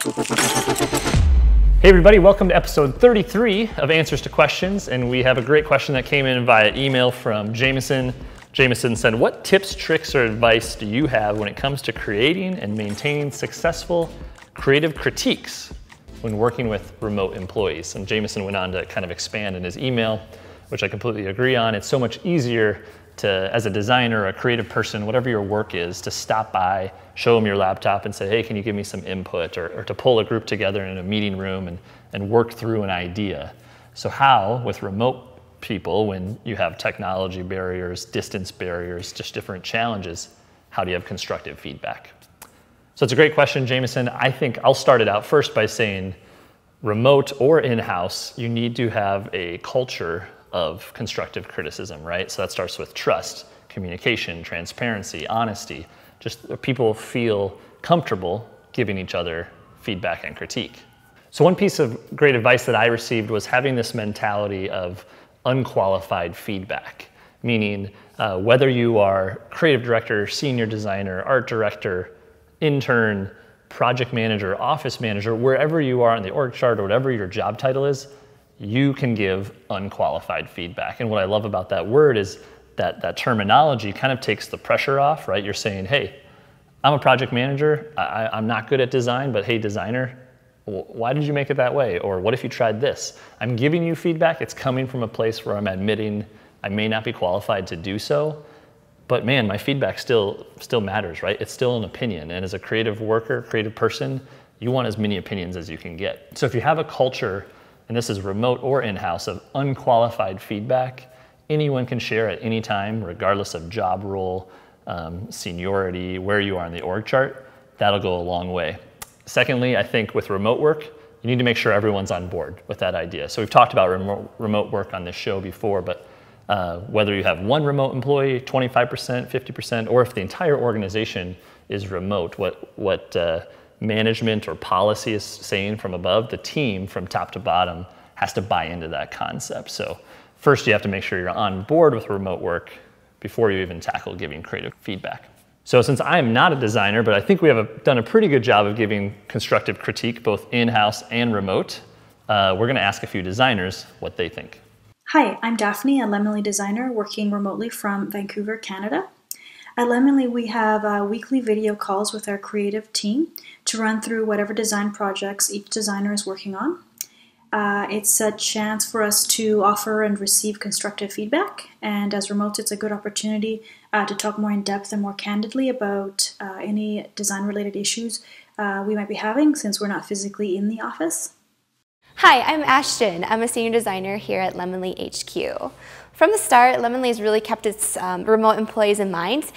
Hey everybody, welcome to episode 33 of Answers to Questions, and we have a great question that came in via email from Jameson. Jameson said, what tips, tricks, or advice do you have when it comes to creating and maintaining successful creative critiques when working with remote employees? And Jameson went on to kind of expand in his email, which I completely agree on. It's so much easier to, as a designer, a creative person, whatever your work is, to stop by, show them your laptop and say, hey, can you give me some input? Or to pull a group together in a meeting room and work through an idea. So how, with remote people, when you have technology barriers, distance barriers, just different challenges, how do you have constructive feedback? So it's a great question, Jameson. I think I'll start it out first by saying remote or in-house, you need to have a culture of constructive criticism, right? So that starts with trust, communication, transparency, honesty. Just people feel comfortable giving each other feedback and critique. So one piece of great advice that I received was having this mentality of unqualified feedback, meaning whether you are creative director, senior designer, art director, intern, project manager, office manager, wherever you are on the org chart or whatever your job title is, you can give unqualified feedback. And what I love about that word is that terminology kind of takes the pressure off, right? You're saying, hey, I'm a project manager, I'm not good at design, but hey, designer, why did you make it that way? Or what if you tried this? I'm giving you feedback. It's coming from a place where I'm admitting I may not be qualified to do so, but man, my feedback still matters, right? It's still an opinion. And as a creative worker, creative person, you want as many opinions as you can get. So if you have a culture, and this is remote or in-house, of unqualified feedback, anyone can share at any time, regardless of job role, seniority, where you are on the org chart, that'll go a long way. Secondly, I think with remote work, you need to make sure everyone's on board with that idea. So we've talked about remote work on this show before, but whether you have one remote employee, 25%, 50%, or if the entire organization is remote, what management or policy is saying from above, the team from top to bottom has to buy into that concept. So first you have to make sure you're on board with remote work before you even tackle giving creative feedback. So since I am not a designer, but I think we have done a pretty good job of giving constructive critique both in-house and remote, we're going to ask a few designers what they think. Hi, I'm Daphne, a Lemonly designer working remotely from Vancouver, Canada. At Lemonly, we have weekly video calls with our creative team to run through whatever design projects each designer is working on. It's a chance for us to offer and receive constructive feedback, and as remote, it's a good opportunity to talk more in depth and more candidly about any design-related issues we might be having since we're not physically in the office. Hi, I'm Ashton. I'm a senior designer here at Lemonly HQ. From the start, Lemonly has really kept its remote employees in mind,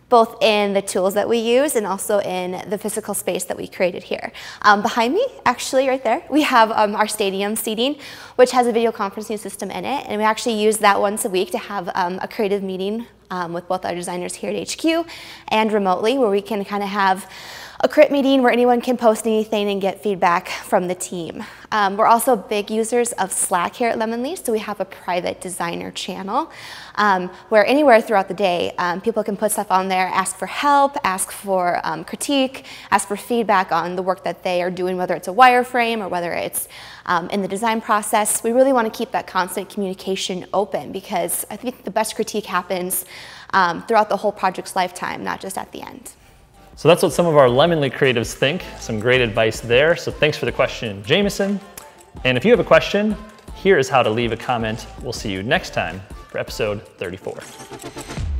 both in the tools that we use and also in the physical space that we created here. Behind me, actually right there, we have our stadium seating, which has a video conferencing system in it, and we actually use that once a week to have a creative meeting with both our designers here at HQ and remotely, where we can kind of have a crit meeting where anyone can post anything and get feedback from the team. We're also big users of Slack here at Lemonly, so we have a private designer channel where anywhere throughout the day, people can put stuff on there, ask for help, ask for critique, ask for feedback on the work that they are doing, whether it's a wireframe or whether it's in the design process. We really want to keep that constant communication open because I think the best critique happens throughout the whole project's lifetime, not just at the end. So that's what some of our Lemonly creatives think. Some great advice there. So thanks for the question, Jameson. And if you have a question, here is how to leave a comment. We'll see you next time for episode 34.